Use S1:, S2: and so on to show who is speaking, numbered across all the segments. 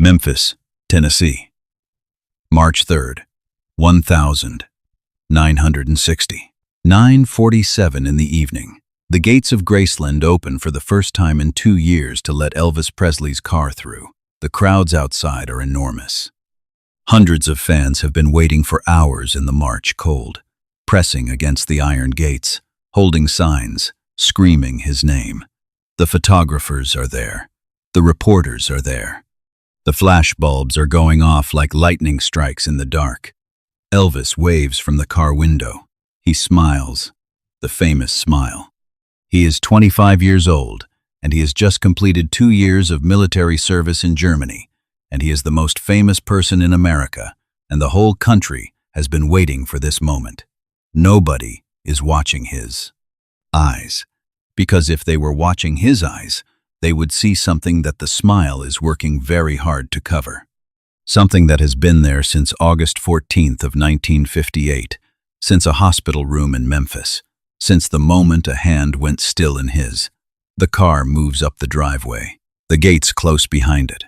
S1: Memphis, Tennessee. March 3rd, 1960. 9:47 in the evening. The gates of Graceland open for the first time in 2 years to let Elvis Presley's car through. The crowds outside are enormous. Hundreds of fans have been waiting for hours in the March cold, pressing against the iron gates, holding signs, screaming his name. The photographers are there. The reporters are there. The flash bulbs are going off like lightning strikes in the dark. Elvis waves from the car window. He smiles, the famous smile. He is 25 years old, and he has just completed 2 years of military service in Germany, and he is the most famous person in America, and the whole country has been waiting for this moment. Nobody is watching his eyes, because if they were watching his eyes, they would see something that the smile is working very hard to cover. Something that has been there since August 14th of 1958, since a hospital room in Memphis, since the moment a hand went still in his. The car moves up the driveway, the gates close behind it.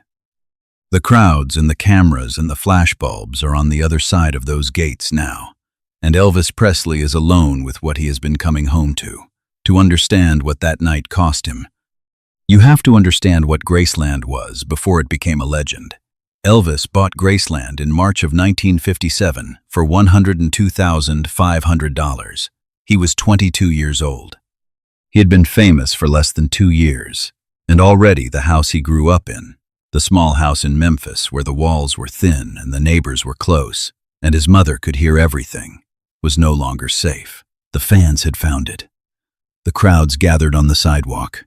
S1: The crowds and the cameras and the flashbulbs are on the other side of those gates now, and Elvis Presley is alone with what he has been coming home to understand what that night cost him. You have to understand what Graceland was before it became a legend. Elvis bought Graceland in March of 1957 for $102,500. He was 22 years old. He had been famous for less than 2 years, and already the house he grew up in, the small house in Memphis where the walls were thin and the neighbors were close, and his mother could hear everything, was no longer safe. The fans had found it. The crowds gathered on the sidewalk.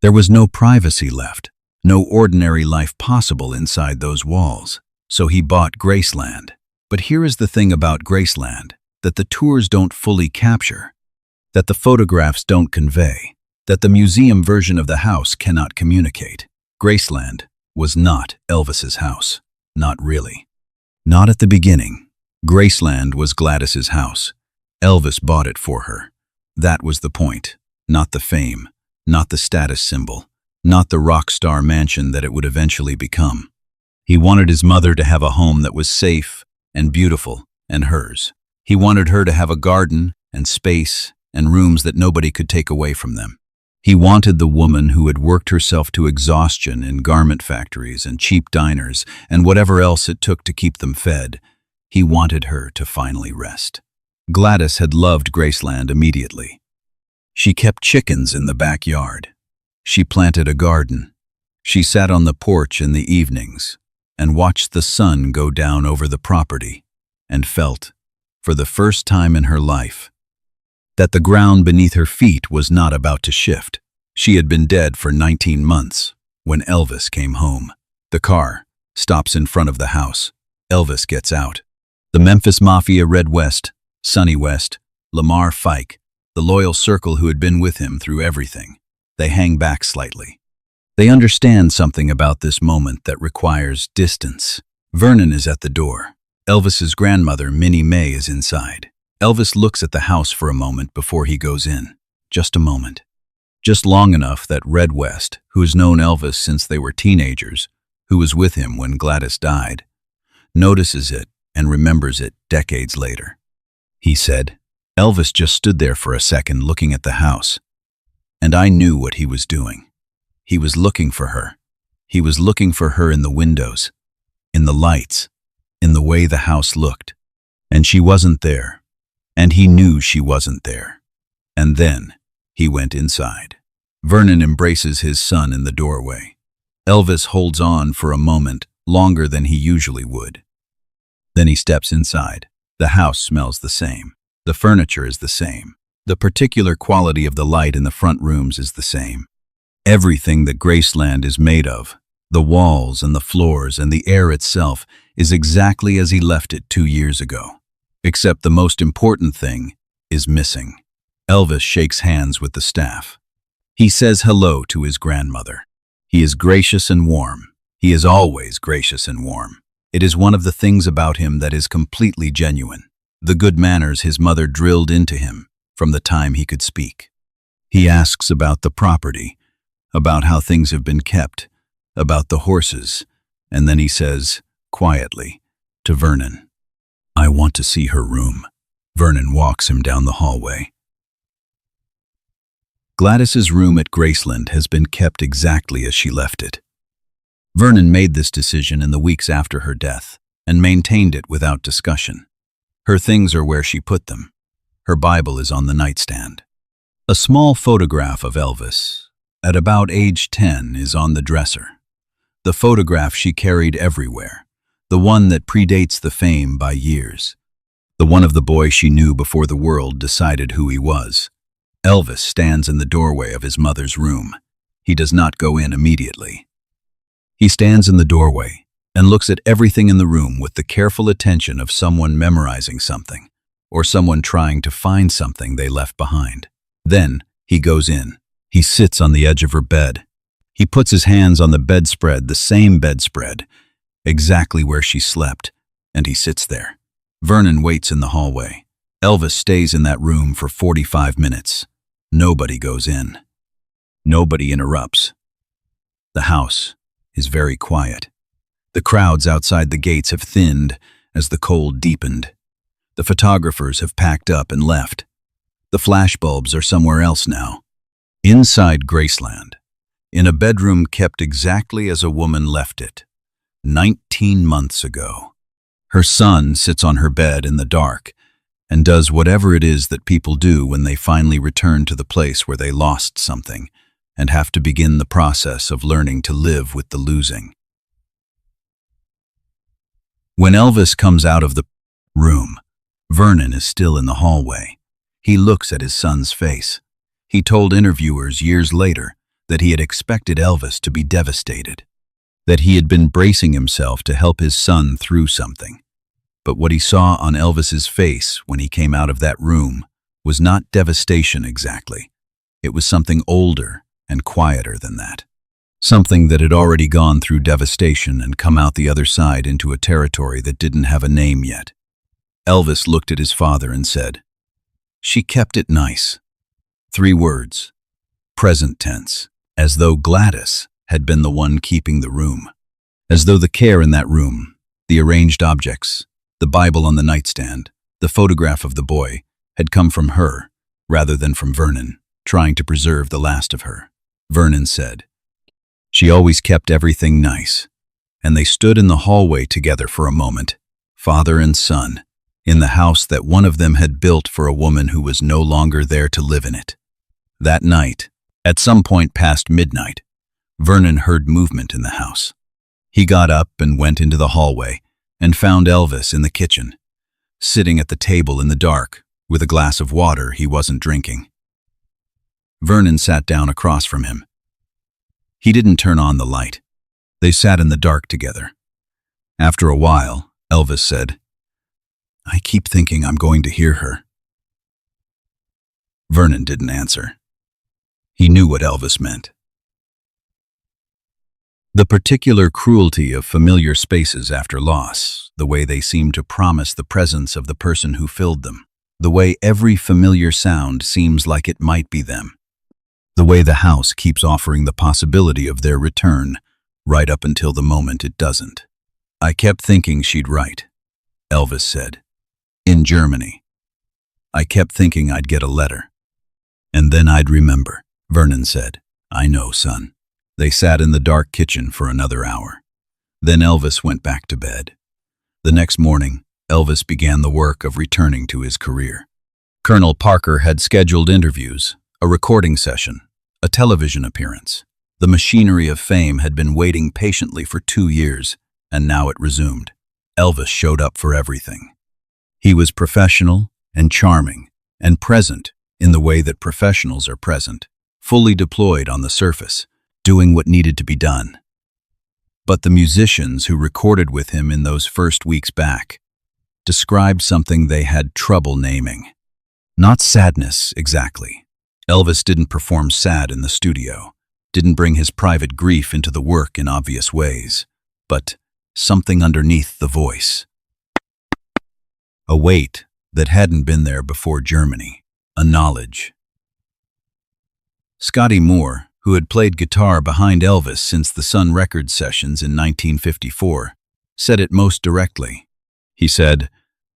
S1: There was no privacy left, no ordinary life possible inside those walls, so he bought Graceland. But here is the thing about Graceland that the tours don't fully capture, that the photographs don't convey, that the museum version of the house cannot communicate. Graceland was not Elvis's house. Not really. Not at the beginning. Graceland was Gladys's house. Elvis bought it for her. That was the point, not the fame, not the status symbol, not the rock star mansion that it would eventually become. He wanted his mother to have a home that was safe and beautiful and hers. He wanted her to have a garden and space and rooms that nobody could take away from them. He wanted the woman who had worked herself to exhaustion in garment factories and cheap diners and whatever else it took to keep them fed. He wanted her to finally rest. Gladys had loved Graceland immediately. She kept chickens in the backyard. She planted a garden. She sat on the porch in the evenings and watched the sun go down over the property and felt, for the first time in her life, that the ground beneath her feet was not about to shift. She had been dead for 19 months when Elvis came home. The car stops in front of the house. Elvis gets out. The Memphis Mafia, Red West, Sonny West, Lamar Fike, the loyal circle who had been with him through everything. They hang back slightly. They understand something about this moment that requires distance. Vernon is at the door. Elvis's grandmother, Minnie Mae, is inside. Elvis looks at the house for a moment before he goes in. Just a moment. Just long enough that Red West, who has known Elvis since they were teenagers, who was with him when Gladys died, notices it and remembers it decades later. He said, Elvis just stood there for a second looking at the house, and I knew what he was doing. He was looking for her. He was looking for her in the windows, in the lights, in the way the house looked. And she wasn't there. And he knew she wasn't there. And then he went inside. Vernon embraces his son in the doorway. Elvis holds on for a moment, longer than he usually would. Then he steps inside. The house smells the same. The furniture is the same. The particular quality of the light in the front rooms is the same. Everything that Graceland is made of, the walls and the floors and the air itself, is exactly as he left it 2 years ago. Except the most important thing is missing. Elvis shakes hands with the staff. He says hello to his grandmother. He is gracious and warm. He is always gracious and warm. It is one of the things about him that is completely genuine. The good manners his mother drilled into him from the time he could speak. He asks about the property, about how things have been kept, about the horses, and then he says, quietly, to Vernon, "I want to see her room." Vernon walks him down the hallway. Gladys's room at Graceland has been kept exactly as she left it. Vernon made this decision in the weeks after her death and maintained it without discussion. Her things are where she put them. Her Bible is on the nightstand. A small photograph of Elvis, at about age 10, is on the dresser. The photograph she carried everywhere, the one that predates the fame by years. The one of the boy she knew before the world decided who he was. Elvis stands in the doorway of his mother's room. He does not go in immediately. He stands in the doorway and looks at everything in the room with the careful attention of someone memorizing something, or someone trying to find something they left behind. Then he goes in. He sits on the edge of her bed. He puts his hands on the bedspread, the same bedspread, exactly where she slept, and he sits there. Vernon waits in the hallway. Elvis stays in that room for 45 minutes. Nobody goes in. Nobody interrupts. The house is very quiet. The crowds outside the gates have thinned as the cold deepened. The photographers have packed up and left. The flashbulbs are somewhere else now. Inside Graceland, in a bedroom kept exactly as a woman left it, 19 months ago. Her son sits on her bed in the dark and does whatever it is that people do when they finally return to the place where they lost something and have to begin the process of learning to live with the losing. When Elvis comes out of the room, Vernon is still in the hallway. He looks at his son's face. He told interviewers years later that he had expected Elvis to be devastated, that he had been bracing himself to help his son through something. But what he saw on Elvis's face when he came out of that room was not devastation exactly. It was something older and quieter than that. Something that had already gone through devastation and come out the other side into a territory that didn't have a name yet. Elvis looked at his father and said, "She kept it nice." 3 words, present tense, as though Gladys had been the one keeping the room. As though the care in that room, the arranged objects, the Bible on the nightstand, the photograph of the boy, had come from her, rather than from Vernon, trying to preserve the last of her. Vernon said, "She always kept everything nice." And they stood in the hallway together for a moment, father and son, in the house that one of them had built for a woman who was no longer there to live in it. That night, at some point past midnight, Vernon heard movement in the house. He got up and went into the hallway and found Elvis in the kitchen, sitting at the table in the dark with a glass of water he wasn't drinking. Vernon sat down across from him. He didn't turn on the light. They sat in the dark together. After a while, Elvis said, "I keep thinking I'm going to hear her." Vernon didn't answer. He knew what Elvis meant. The particular cruelty of familiar spaces after loss, the way they seem to promise the presence of the person who filled them, the way every familiar sound seems like it might be them, the way the house keeps offering the possibility of their return right up until the moment it doesn't. "I kept thinking she'd write," Elvis said. "In Germany. I kept thinking I'd get a letter. And then I'd remember," Vernon said. "I know, son." They sat in the dark kitchen for another hour. Then Elvis went back to bed. The next morning, Elvis began the work of returning to his career. Colonel Parker had scheduled interviews, a recording session, a television appearance. The machinery of fame had been waiting patiently for 2 years, and now it resumed. Elvis showed up for everything. He was professional and charming and present in the way that professionals are present, fully deployed on the surface, doing what needed to be done. But the musicians who recorded with him in those first weeks back described something they had trouble naming. Not sadness, exactly. Elvis didn't perform sad in the studio, didn't bring his private grief into the work in obvious ways, but something underneath the voice. A weight that hadn't been there before Germany, a knowledge. Scotty Moore, who had played guitar behind Elvis since the Sun Records sessions in 1954, said it most directly. He said,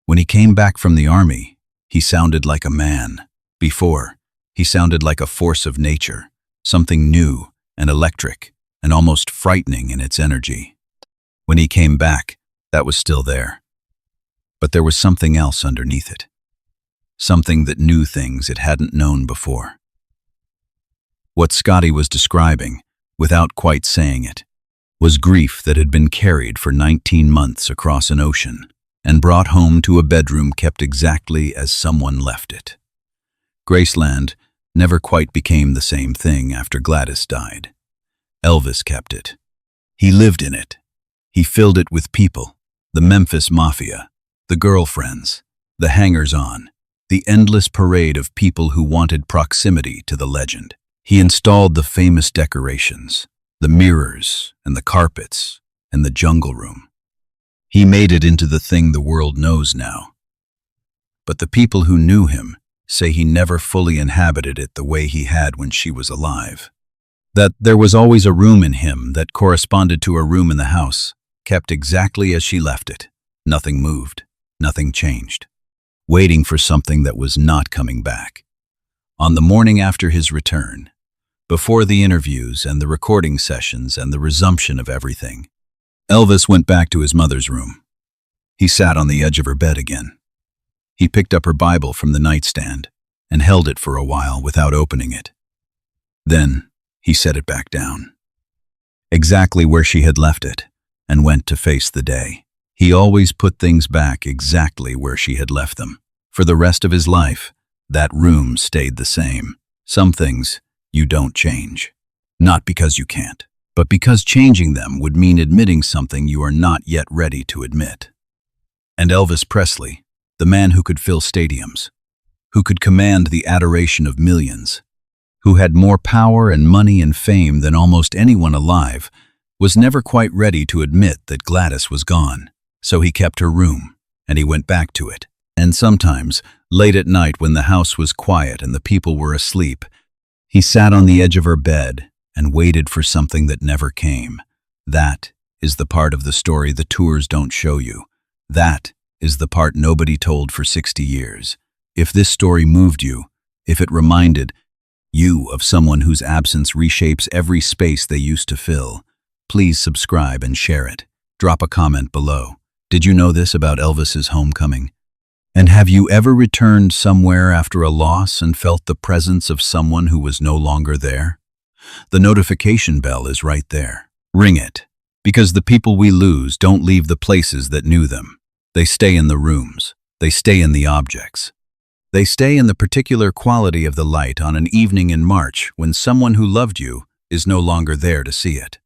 S1: "When he came back from the army, he sounded like a man. Before, he sounded like a force of nature, something new and electric and almost frightening in its energy. When he came back, that was still there. But there was something else underneath it. Something that knew things it hadn't known before." What Scotty was describing, without quite saying it, was grief that had been carried for 19 months across an ocean and brought home to a bedroom kept exactly as someone left it. Graceland never quite became the same thing after Gladys died. Elvis kept it. He lived in it. He filled it with people, the Memphis Mafia, the girlfriends, the hangers-on, the endless parade of people who wanted proximity to the legend. He installed the famous decorations, the mirrors and the carpets and the jungle room. He made it into the thing the world knows now. But the people who knew him say he never fully inhabited it the way he had when she was alive. That there was always a room in him that corresponded to a room in the house, kept exactly as she left it. Nothing moved, nothing changed, waiting for something that was not coming back. On the morning after his return, before the interviews and the recording sessions and the resumption of everything, Elvis went back to his mother's room. He sat on the edge of her bed again. He picked up her Bible from the nightstand and held it for a while without opening it. Then he set it back down, exactly where she had left it, and went to face the day. He always put things back exactly where she had left them. For the rest of his life, that room stayed the same. Some things you don't change. Not because you can't, but because changing them would mean admitting something you are not yet ready to admit. And Elvis Presley, the man who could fill stadiums, who could command the adoration of millions, who had more power and money and fame than almost anyone alive, was never quite ready to admit that Gladys was gone. So he kept her room, and he went back to it. And sometimes, late at night when the house was quiet and the people were asleep, he sat on the edge of her bed and waited for something that never came. That is the part of the story the tours don't show you. That is the part nobody told for 60 years. If this story moved you, if it reminded you of someone whose absence reshapes every space they used to fill, please subscribe and share it. Drop a comment below. Did you know this about Elvis's homecoming? And have you ever returned somewhere after a loss and felt the presence of someone who was no longer there? The notification bell is right there. Ring it, because the people we lose don't leave the places that knew them. They stay in the rooms. They stay in the objects. They stay in the particular quality of the light on an evening in March when someone who loved you is no longer there to see it.